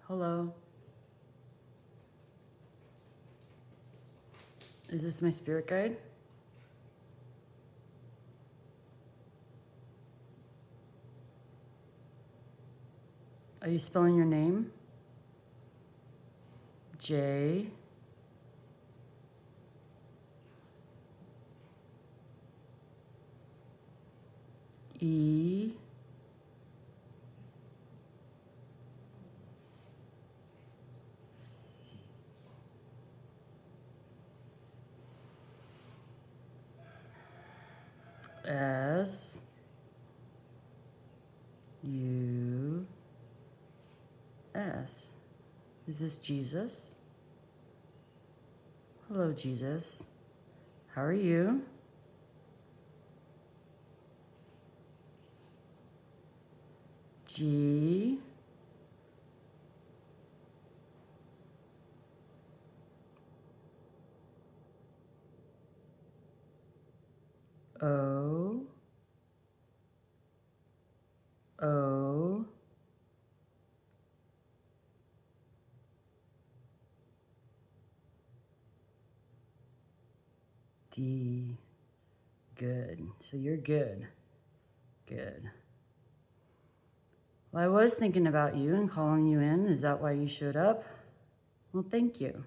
Hello. Is this my spirit guide? Are you spelling your name? J. E. S. U. S. Is this Jesus? Hello, Jesus. How are you? G. O. O. D. Good. So you're good. Good. Well, I was thinking about you and calling you in. Is that why you showed up? Well, thank you.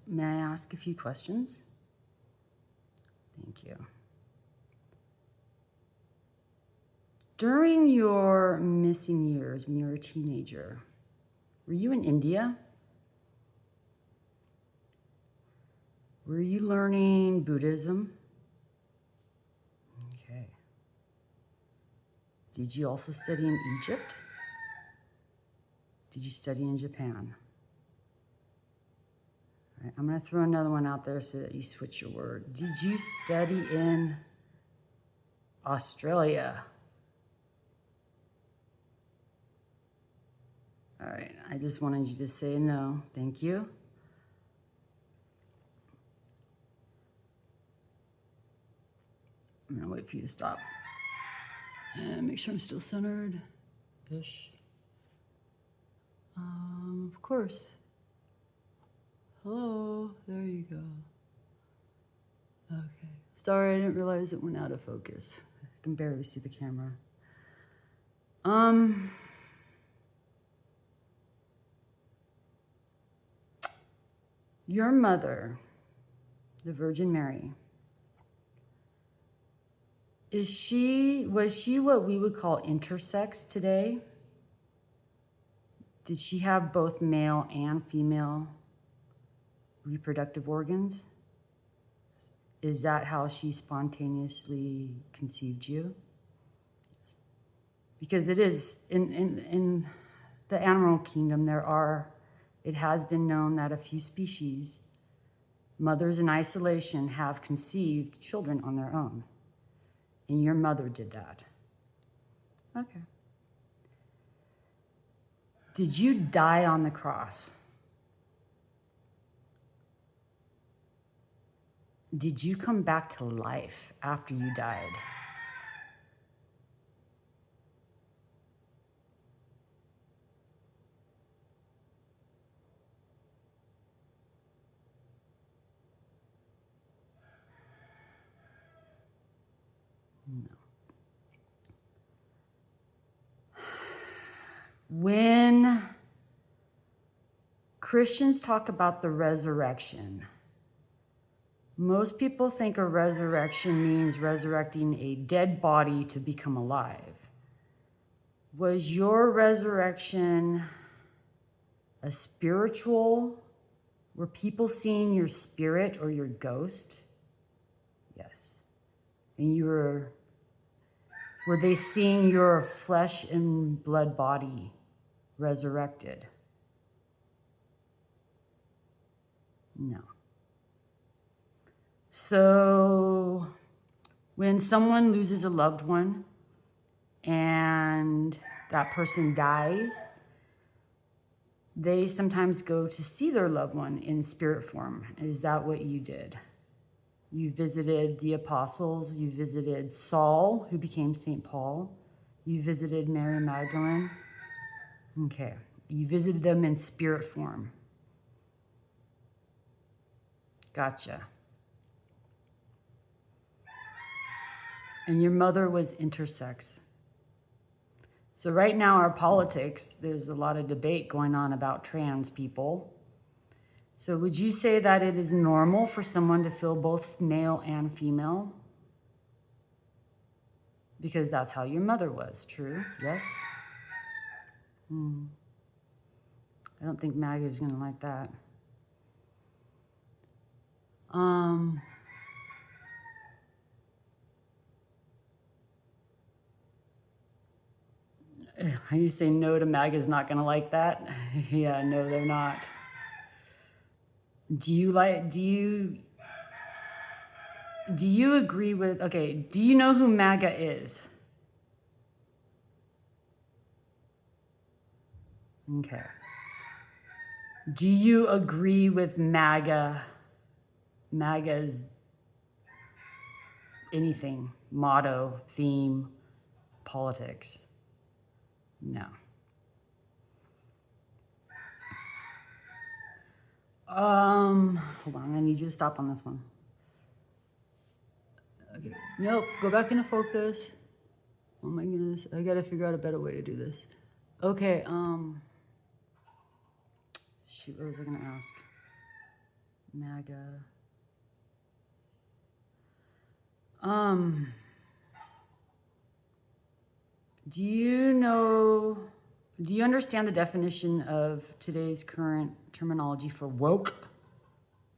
May I ask a few questions? Thank you. During your missing years, when you were a teenager, were you in India? Were you learning Buddhism? Okay. Did you also study in Egypt? Did you study in Japan? All right, I'm going to throw another one out there so that you switch your word. Did you study in Australia? All right, I just wanted you to say no. Thank you. I'm going to wait for you to stop. And make sure I'm still centered-ish. Of course. Hello, there you go. Okay. Sorry, I didn't realize it went out of focus. I can barely see the camera. Your mother, the Virgin Mary, was she what we would call intersex today? Did she have both male and female reproductive organs? Is that how she spontaneously conceived you? Because it is, in the animal kingdom, it has been known that a few species, mothers in isolation, have conceived children on their own. And your mother did that. Okay. Did you die on the cross? Did you come back to life after you died? No. When Christians talk about the resurrection, most people think a resurrection means resurrecting a dead body to become alive. Was your resurrection a spiritual? Were people seeing your spirit or your ghost? Yes. And were they seeing your flesh and blood body resurrected? No. So when someone loses a loved one and that person dies, they sometimes go to see their loved one in spirit form. Is that what you did? You visited the apostles, you visited Saul, who became St. Paul, You visited Mary Magdalene? Okay. You visited them in spirit form. Gotcha. And your mother was intersex. So right now, our politics, there's a lot of debate going on about trans people. So would you say that it is normal for someone to feel both male and female? Because that's how your mother was, true? Yes? I don't think MAGA is going to like that. You say no to MAGA is not going to like that? Yeah, no, they're not. Do you agree with, okay, do you know who MAGA is? Okay. Do you agree with MAGA? MAGA's anything, motto, theme, politics? No. Hold on, I need you to stop on this one. Okay, nope, go back into focus. Oh my goodness, I gotta figure out a better way to do this. Okay, shoot, what was I gonna ask? MAGA. Do you understand the definition of today's current terminology for woke?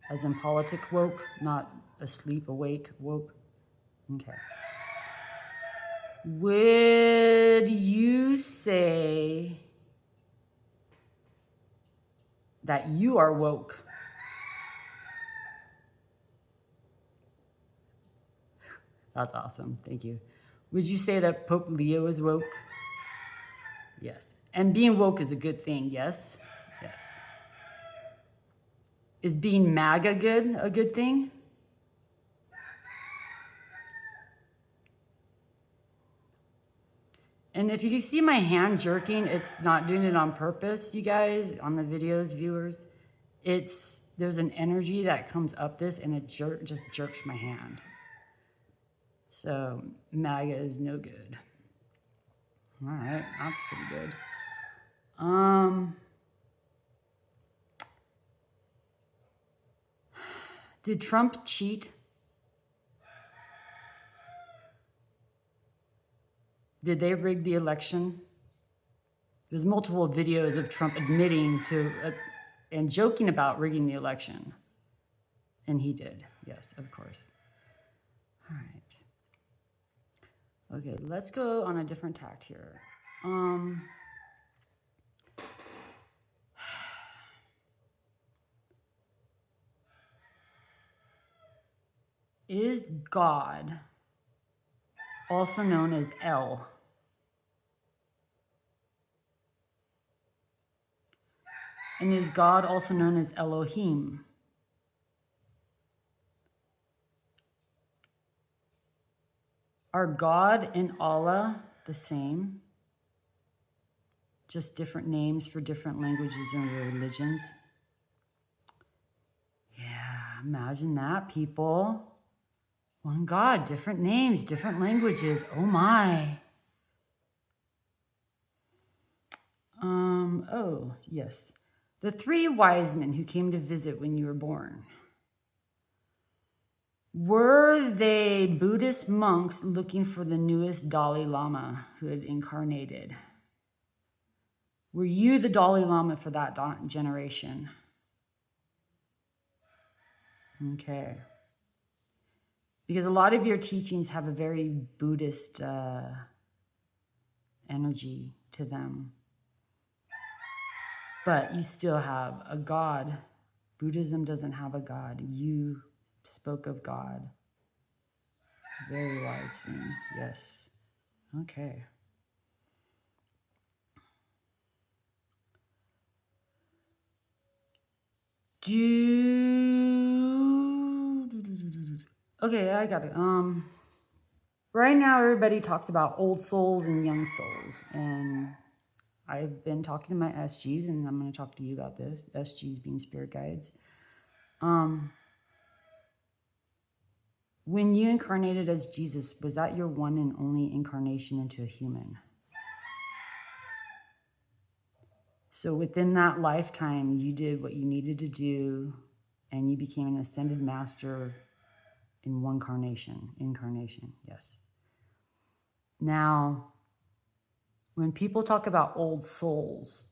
As in politic woke, not asleep, awake, woke? Okay. Would you say that you are woke? That's awesome. Thank you. Would you say that Pope Leo is woke? Yes. And being woke is a good thing, yes? Yes. Is being MAGA a good thing? And if you can see my hand jerking, it's not doing it on purpose, you guys, on the videos, viewers. There's an energy that comes up this and it just jerks my hand. So MAGA is no good. All right, that's pretty good. Did Trump cheat? Did they rig the election? There's multiple videos of Trump admitting to and joking about rigging the election. And he did, yes, of course. All right. Okay, let's go on a different tact here. Is God also known as El? And is God also known as Elohim? Are God and Allah the same? Just different names for different languages and religions? Yeah, imagine that, people. One God, different names, different languages. Oh my. Oh, yes. The 3 wise men who came to visit when you were born. Were they Buddhist monks looking for the newest Dalai Lama who had incarnated? Were you the Dalai Lama for that generation? Okay. Because a lot of your teachings have a very Buddhist energy to them. But you still have a God. Buddhism doesn't have a God. You spoke of God. Very wise thing, yes. Okay. Okay, I got it. right now everybody talks about old souls and young souls, and I've been talking to my SGs, and I'm going to talk to you about this. SGs being spirit guides. When you incarnated as Jesus, was that your one and only incarnation into a human? So within that lifetime, you did what you needed to do, and you became an ascended master in one incarnation, yes. Now, when people talk about old souls,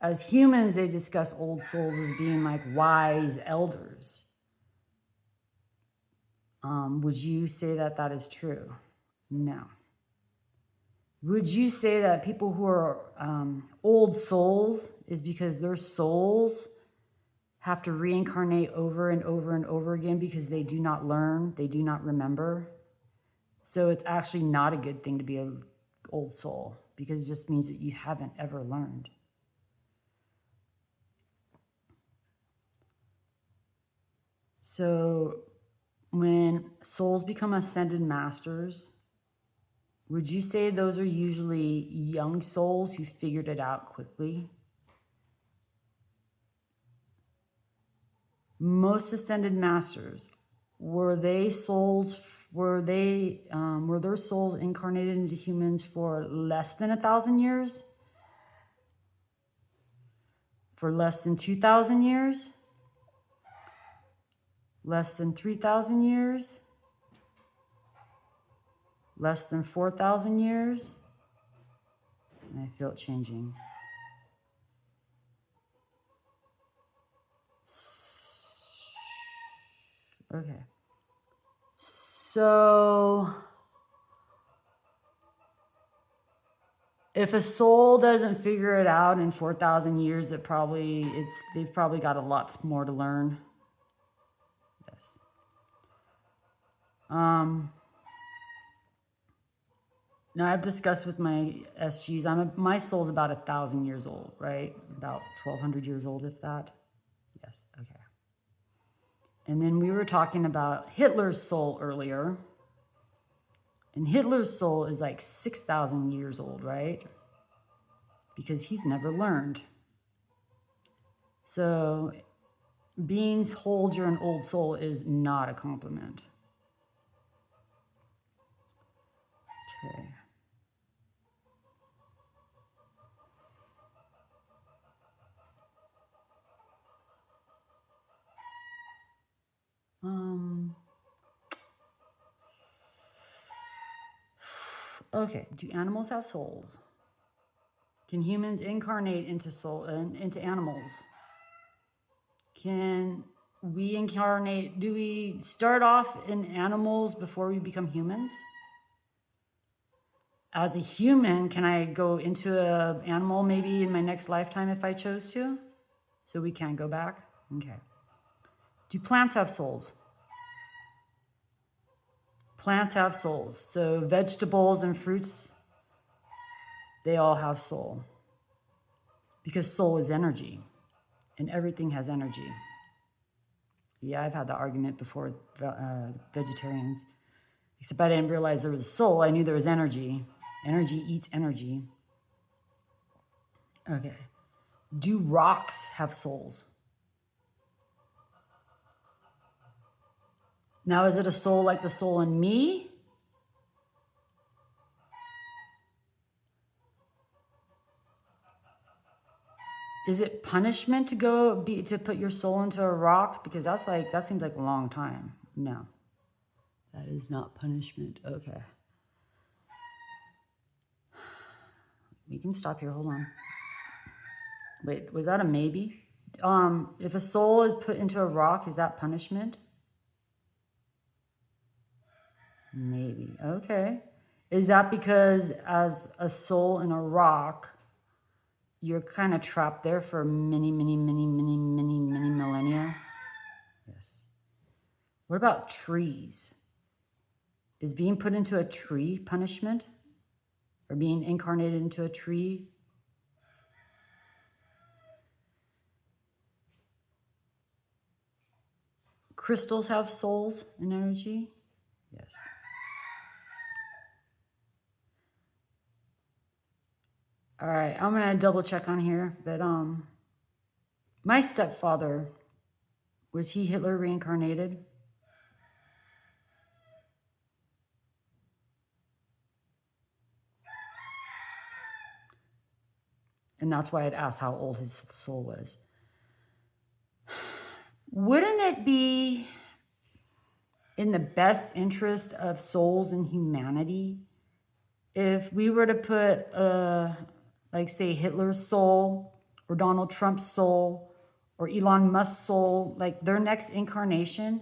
as humans, they discuss old souls as being like wise elders. Would you say that that is true? No. Would you say that people who are old souls is because their souls have to reincarnate over and over and over again because they do not learn, they do not remember? So it's actually not a good thing to be an old soul because it just means that you haven't ever learned. So when souls become ascended masters, would you say those are usually young souls who figured it out quickly? Most ascended masters, were their souls incarnated into humans for less than 1,000 years? For less than 2,000 years? Less than 3,000 years? Less than 4,000 years? And I feel it changing. Okay. So if a soul doesn't figure it out in 4,000 years, they've probably got a lot more to learn. Yes. Now I've discussed with my SGs, my soul's about 1,000 years old, right? About 1,200 years old, if that. Yes, okay. And then we were talking about Hitler's soul earlier. And Hitler's soul is like 6,000 years old, right? Because he's never learned. So being told you're an old soul is not a compliment. Okay. Okay, do animals have souls? Can humans incarnate into animals? Can we incarnate, do we start off in animals before we become humans? As a human, can I go into an animal maybe in my next lifetime if I chose to? So we can't go back? Okay. Do plants have souls? Plants have souls. So vegetables and fruits, they all have soul. Because soul is energy. And everything has energy. Yeah, I've had the argument before with vegetarians. Except I didn't realize there was a soul. I knew there was energy. Energy eats energy. Okay. Do rocks have souls? Now, is it a soul like the soul in me? Is it punishment to put your soul into a rock? Because that seems like a long time. No. That is not punishment. Okay. We can stop here. Hold on. Wait, was that a maybe? If a soul is put into a rock, is that punishment? Maybe. Okay. Is that because as a soul in a rock, you're kind of trapped there for many millennia? Yes. What about trees? Is being put into a tree punishment? Or being incarnated into a tree? Crystals have souls and energy? Yes. All right, I'm gonna double check on here, but my stepfather, was he Hitler reincarnated? And that's why I'd asked how old his soul was. Wouldn't it be in the best interest of souls and humanity if we were to put, like, say, Hitler's soul or Donald Trump's soul or Elon Musk's soul, like their next incarnation?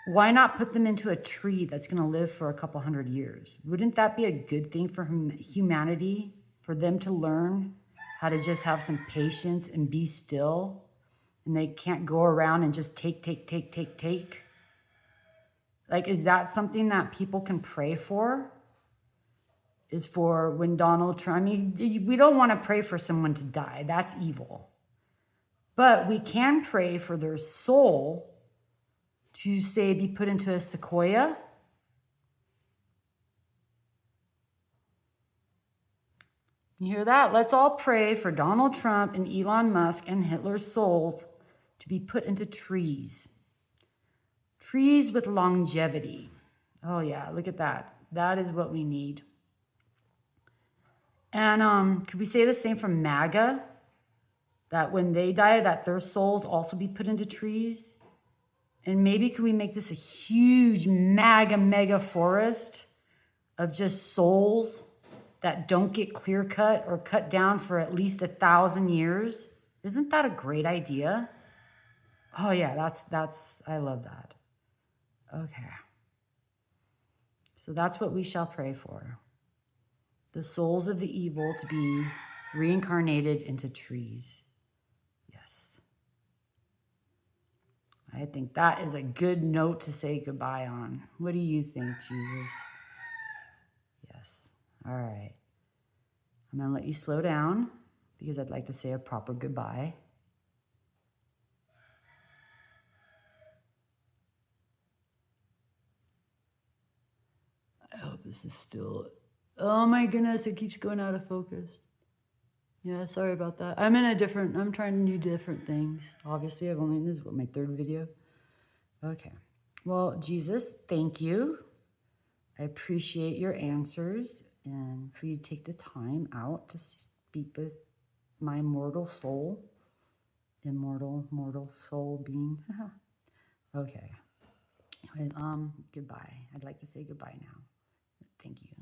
Why not put them into a tree that's going to live for a couple hundred years? Wouldn't that be a good thing for humanity, for them to learn how to just have some patience and be still? And they can't go around and just take. Like, is that something that people can pray for? Is for when Donald Trump, I mean, we don't want to pray for someone to die. That's evil. But we can pray for their soul to, say, be put into a sequoia. You hear that? Let's all pray for Donald Trump and Elon Musk and Hitler's souls to be put into trees. Trees with longevity. Oh yeah, look at that. That is what we need. And could we say the same for MAGA? That when they die, that their souls also be put into trees? And maybe could we make this a huge mega forest of just souls that don't get clear cut or cut down for at least 1,000 years? Isn't that a great idea? Oh yeah, that's I love that. Okay. So that's what we shall pray for. The souls of the evil to be reincarnated into trees. Yes. I think that is a good note to say goodbye on. What do you think, Jesus? Yes. All right. I'm going to let you slow down because I'd like to say a proper goodbye. I hope this is still... Oh my goodness, it keeps going out of focus. Yeah, sorry about that. I'm trying to do different things. Obviously, this is my third video. Okay. Well, Jesus, thank you. I appreciate your answers and for you to take the time out to speak with my mortal soul. Mortal soul being. Okay. Goodbye. I'd like to say goodbye now. Thank you.